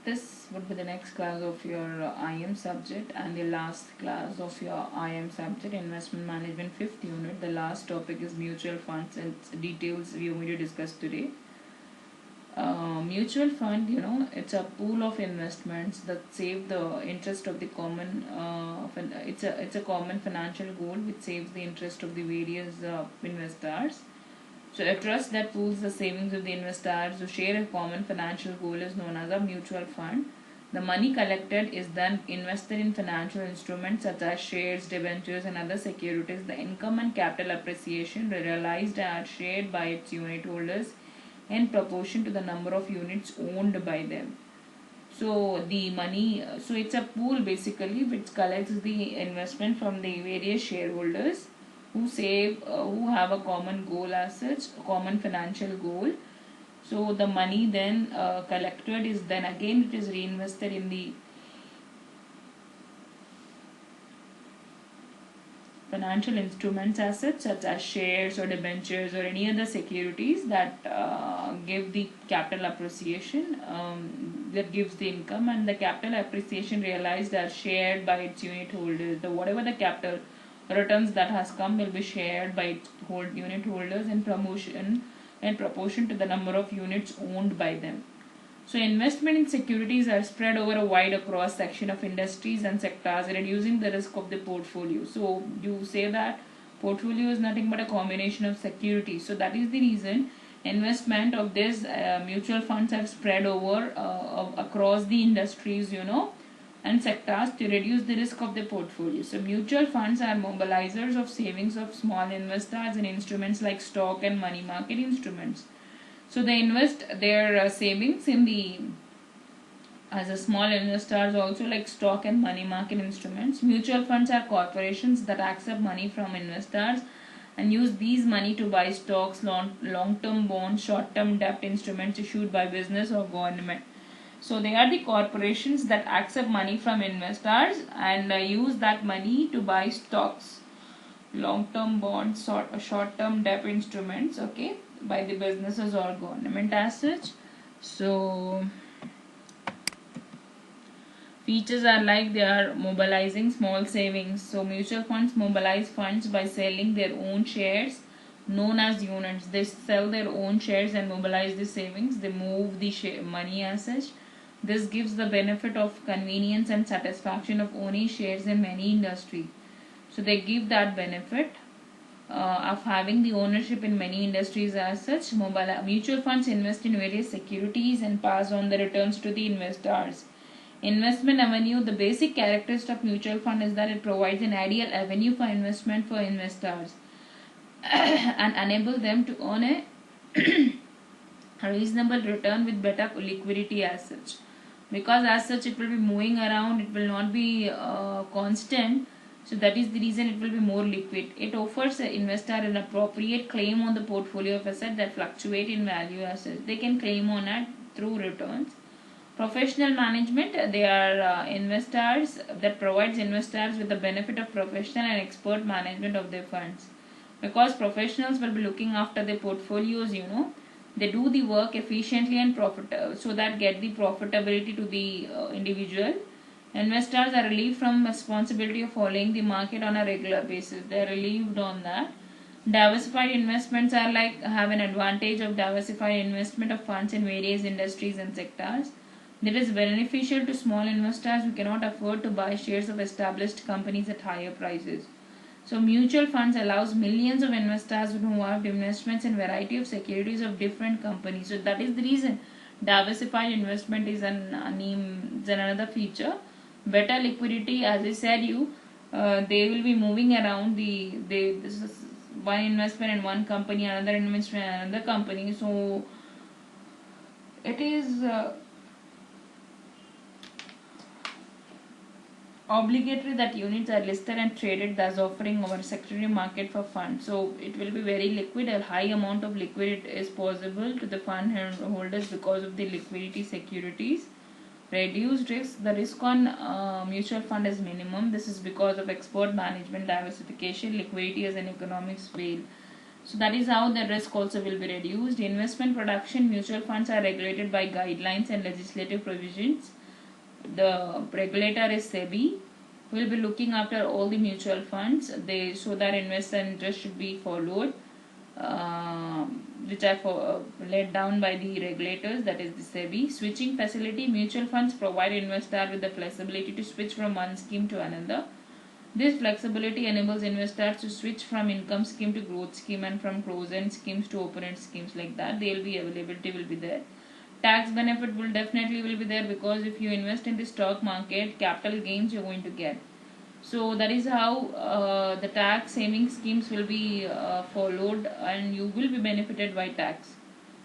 This would be the next class of your IM subject and the last class of your IM subject, Investment Management 5th unit. The last topic is mutual funds and details we are going to discuss today. Mutual fund, it's a pool of investments that save the interest of the common. It's a common financial goal which saves the interest of the various investors. So a trust that pools the savings of the investors who share a common financial goal is known as a mutual fund. The money collected is then invested in financial instruments such as shares, debentures, and other securities. The income and capital appreciation realized are shared by its unit holders in proportion to the number of units owned by them. So the money, so it's a pool basically which collects the investment from the various shareholders who have a common goal as such, a common financial goal. So the money then collected is then again it is reinvested in the financial instruments assets such as shares or debentures or any other securities that give the capital appreciation, that gives the income, and the capital appreciation realized are shared by its unit holders. The whatever the capital returns that has come will be shared by its unit holders in proportion to the number of units owned by them. So investment in securities are spread over a wide cross section of industries and sectors, reducing the risk of the portfolio. So you say that portfolio is nothing but a combination of securities. So that is the reason investment of these mutual funds are spread over across the industries, and sectors to reduce the risk of the portfolio. So mutual funds are mobilizers of savings of small investors in instruments like stock and money market instruments. So they invest their savings in the as a small investors also like stock and money market instruments. Mutual funds are corporations that accept money from investors and use these money to buy stocks, long-term bonds, short-term debt instruments issued by business or government. So they are the corporations that accept money from investors and use that money to buy stocks, long-term bonds, short-term debt instruments, okay, by the businesses or government as such. So features are like they are mobilizing small savings. So mutual funds mobilize funds by selling their own shares known as units. They sell their own shares and mobilize the savings. They move the money as such. This gives the benefit of convenience and satisfaction of owning shares in many industries. So they give that benefit of having the ownership in many industries as such. Mutual funds invest in various securities and pass on the returns to the investors. Investment avenue. The basic characteristic of mutual fund is that it provides an ideal avenue for investment for investors and enable them to earn a reasonable return with better liquidity as such. Because as such it will be moving around, it will not be constant. So that is the reason it will be more liquid. It offers an investor an appropriate claim on the portfolio of assets that fluctuate in value as such. They can claim on it through returns. Professional management. They are investors that provides investors with the benefit of professional and expert management of their funds. Because professionals will be looking after their portfolios, they do the work efficiently and so that get the profitability to the individual. Investors are relieved from responsibility of following the market on a regular basis. They are relieved on that. Diversified investments are like have an advantage of diversified investment of funds in various industries and sectors. That is beneficial to small investors who cannot afford to buy shares of established companies at higher prices. So mutual funds allows millions of investors who have investments in variety of securities of different companies. So that is the reason diversified investment is another feature. Better liquidity, as I said they will be moving around this is one investment in one company, another investment in another company. So it is obligatory that units are listed and traded, thus offering over secondary market for funds. So it will be very liquid. A high amount of liquidity is possible to the fund holders because of the liquidity securities. Reduced risk. The risk on mutual fund is minimum. This is because of expert management, diversification, liquidity as an economic scale. So that is how the risk also will be reduced. Investment production, mutual funds are regulated by guidelines and legislative provisions. The regulator is SEBI, who will be looking after all the mutual funds. They so that investor interest should be followed, which are laid down by the regulators, that is the SEBI. Switching facility, mutual funds provide investor with the flexibility to switch from one scheme to another. This flexibility enables investors to switch from income scheme to growth scheme and from closed-end schemes to open-end schemes, like that. They'll be availability will be there. Tax benefit will definitely will be there, because if you invest in the stock market, capital gains you're going to get. So that is how the tax saving schemes will be followed, and you will be benefited by tax.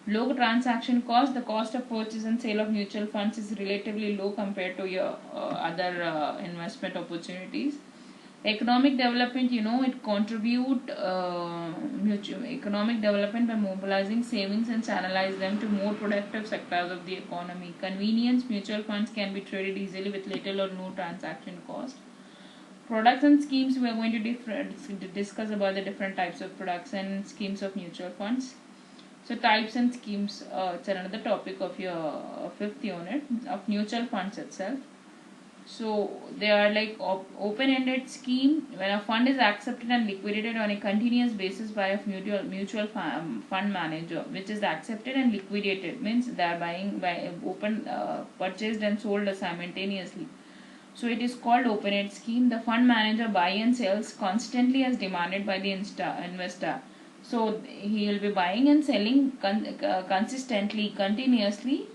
Low transaction cost. The cost of purchase and sale of mutual funds is relatively low compared to your other investment opportunities. Economic development, it contribute economic development by mobilizing savings and channelize them to more productive sectors of the economy. Convenience, mutual funds can be traded easily with little or no transaction cost. Products and schemes, we are going to discuss about the different types of products and schemes of mutual funds. So types and schemes, it's another topic of your fifth unit of mutual funds itself. So they are like open-ended scheme. When a fund is accepted and liquidated on a continuous basis by a mutual fund manager, which is accepted and liquidated, means they are buying by purchased and sold simultaneously. So it is called open-ended scheme. The fund manager buy and sells constantly as demanded by the investor. So he will be buying and selling consistently, continuously.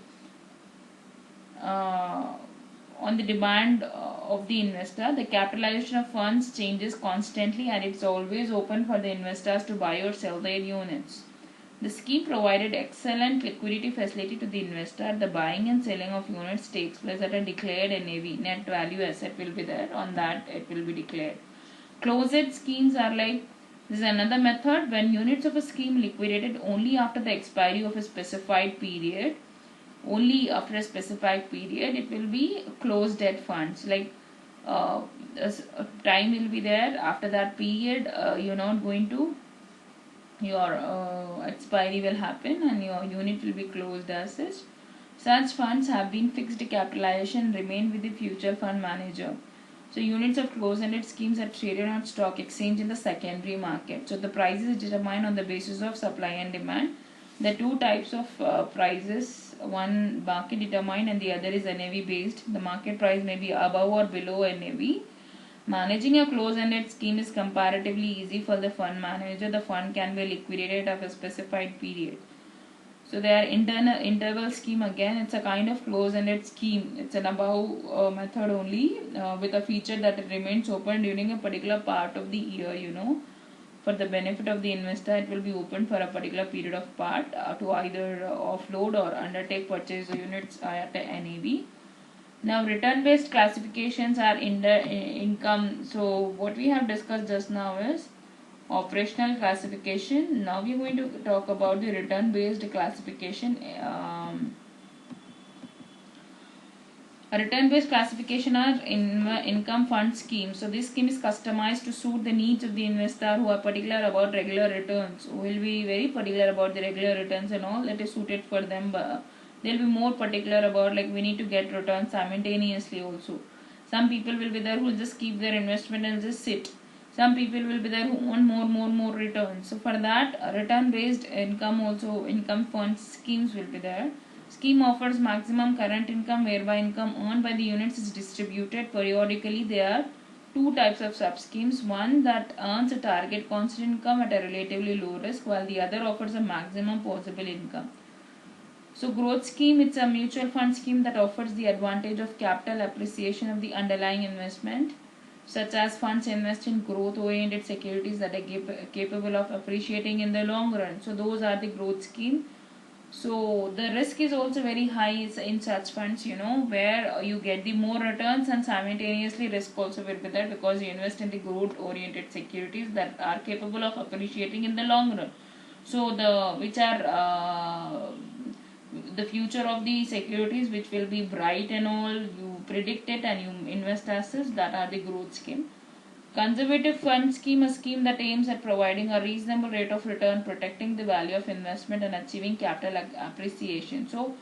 On the demand of the investor. The capitalization of funds changes constantly, and it's always open for the investors to buy or sell their units. The scheme provided excellent liquidity facility to the investor. The buying and selling of units takes place at a declared NAV, net value asset will be there. On that it will be declared. Closed schemes are like, this is another method when units of a scheme liquidated only after the expiry of a specified period. Only after a specified period it will be closed-end funds, like time will be there. After that period you're not going to, your expiry will happen and your unit will be closed as such. Such funds have been fixed capitalization, remain with the future fund manager. So units of closed-ended schemes are traded on stock exchange in the secondary market. So the price is determined on the basis of supply and demand. The two types of prices, one market determined and the other is NAV based. The market price may be above or below NAV. Managing a closed-ended scheme is comparatively easy for the fund manager. The fund can be liquidated after a specified period. So they are interval scheme again. It's a kind of closed-ended scheme. It's an above method only with a feature that it remains open during a particular part of the year, For the benefit of the investor, it will be open for a particular period of part to either offload or undertake purchase units at NAV. Now, return-based classifications are income. So, what we have discussed just now is operational classification. Now, we are going to talk about the return-based classification. A return-based classification are income fund schemes. So this scheme is customized to suit the needs of the investor who are particular about regular returns. Who will be very particular about the regular returns and all. That is suited for them. But they'll be more particular about, like, we need to get returns simultaneously also. Some people will be there who will just keep their investment and just sit. Some people will be there who want more returns. So for that, return-based income fund schemes will be there. Scheme offers maximum current income, whereby income earned by the units is distributed periodically. There are two types of sub-schemes. One that earns a target constant income at a relatively low risk, while the other offers a maximum possible income. So growth scheme, it's a mutual fund scheme that offers the advantage of capital appreciation of the underlying investment, such as funds invest in growth-oriented securities that are capable of appreciating in the long run. So those are the growth scheme. So the risk is also very high in such funds, where you get the more returns and simultaneously risk also will be there, because you invest in the growth oriented securities that are capable of appreciating in the long run. So the future of the securities which will be bright and all, you predict it and you invest as such, that are the growth scheme. Conservative fund scheme, a scheme that aims at providing a reasonable rate of return, protecting the value of investment, and achieving capital appreciation. So,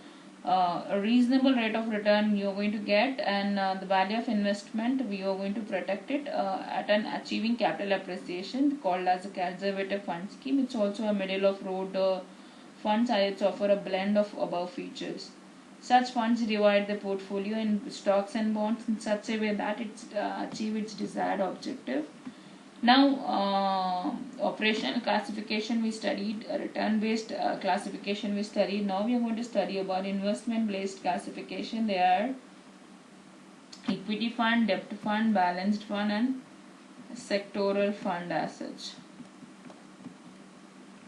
a reasonable rate of return you are going to get, and the value of investment we are going to protect it at an achieving capital appreciation, called as a conservative fund scheme. It's also a middle of road funds. It's offer a blend of above features. Such funds divide the portfolio in stocks and bonds in such a way that it achieve its desired objective. Now, operational classification we studied, return based classification we studied. Now we are going to study about investment based classification. They are equity fund, debt fund, balanced fund, and sectoral fund as such.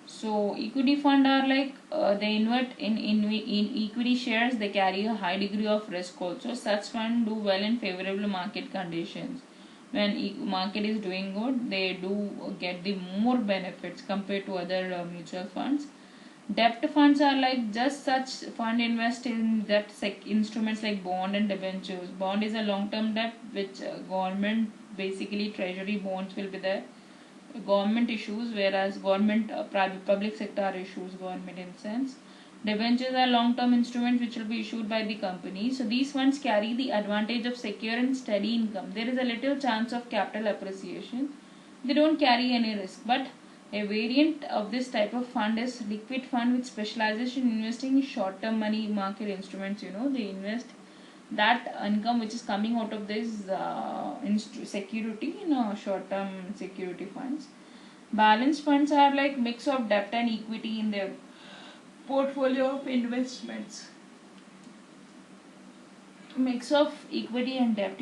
So equity fund are like they invest in equity shares. They carry a high degree of risk also. Such fund do well in favorable market conditions. When market is doing good, they do get the more benefits compared to other mutual funds. Debt funds are like just such fund invest in debt instruments like bond and debentures. Bond is a long term debt which government, basically treasury bonds will be there, government issues, whereas government private public sector issues government in sense. Debentures are long term instruments which will be issued by the company. So these funds carry the advantage of secure and steady income. There is a little chance of capital appreciation. They don't carry any risk. But a variant of this type of fund is liquid fund, with specialization in investing in short term money market instruments. They invest that income which is coming out of this security in short term security funds. Balanced funds are like mix of debt and equity in their portfolio of investments. Mix of equity and debt.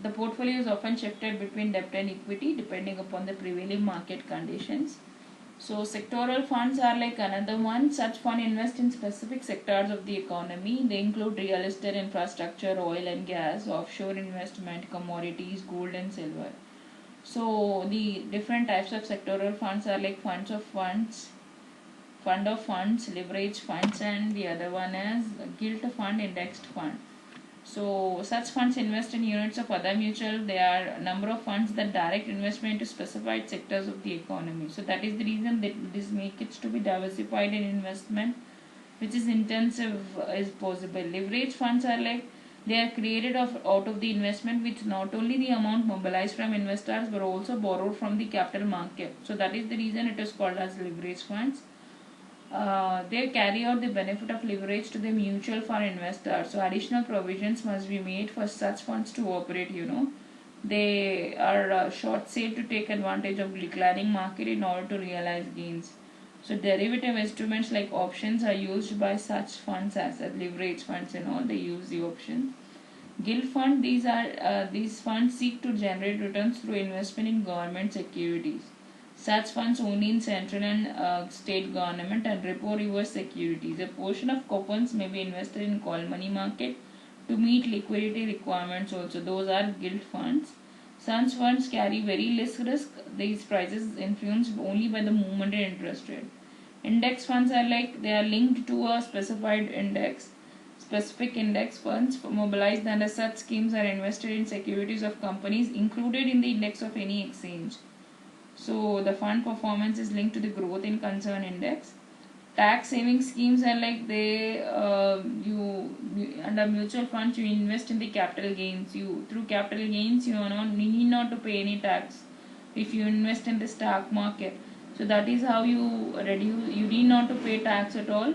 The portfolio is often shifted between debt and equity depending upon the prevailing market conditions. So sectoral funds are like another one. Such fund invest in specific sectors of the economy. They include real estate, infrastructure, oil and gas, offshore investment, commodities, gold and silver. So the different types of sectoral funds are like fund of funds, leverage funds, and the other one is gilt fund, indexed fund. So such funds invest in units of other mutual. There are a number of funds that direct investment into specified sectors of the economy. So that is the reason that this make it to be diversified in investment, which is intensive is possible. Leverage funds are like they are created out of the investment which not only the amount mobilized from investors but also borrowed from the capital market. So that is the reason it is called as leverage funds. They carry out the benefit of leverage to the mutual fund investors. So additional provisions must be made for such funds to operate. They are short sale to take advantage of declining market in order to realize gains. So derivative instruments like options are used by such funds as leverage funds and all. They use the option. Gilt fund, these funds seek to generate returns through investment in government securities. Such funds only in central and state government and repo reverse securities. A portion of coupons may be invested in call money market to meet liquidity requirements also. Those are gilt funds. Such funds carry very less risk. These prices influenced only by the movement in interest rate. Index funds are like they are linked to a specified index. Specific index funds mobilized under such schemes are invested in securities of companies included in the index of any exchange. So the fund performance is linked to the growth in concern index. Tax saving schemes are like they you under mutual funds you invest in the capital gains. You through capital gains you need not to pay any tax if you invest in the stock market. So that is how you reduce. You need not to pay tax at all.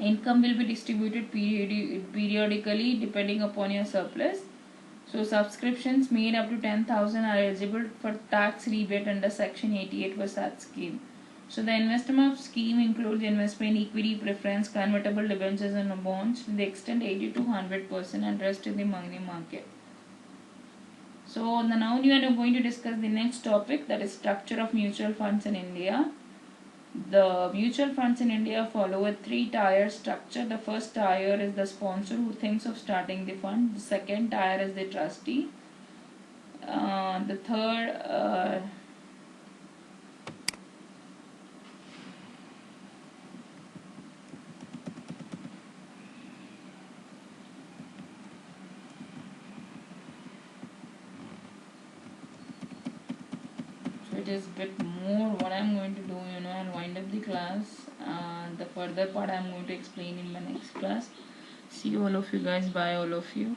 Income will be distributed periodically depending upon your surplus. So subscriptions made up to 10,000 are eligible for tax rebate under Section 88 for such scheme. So the investment of scheme includes investment in equity, preference, convertible debentures and bonds to the extent 80 to 100% and rest in the money market. So now we are going to discuss the next topic, that is structure of mutual funds in India. The mutual funds in India follow a three-tier structure. The first tier is the sponsor who thinks of starting the fund. The second tier is the trustee. The third is bit more. What I'm going to do, I'll wind up the class. The further part I'm going to explain in my next class. See all of you guys. Bye, all of you.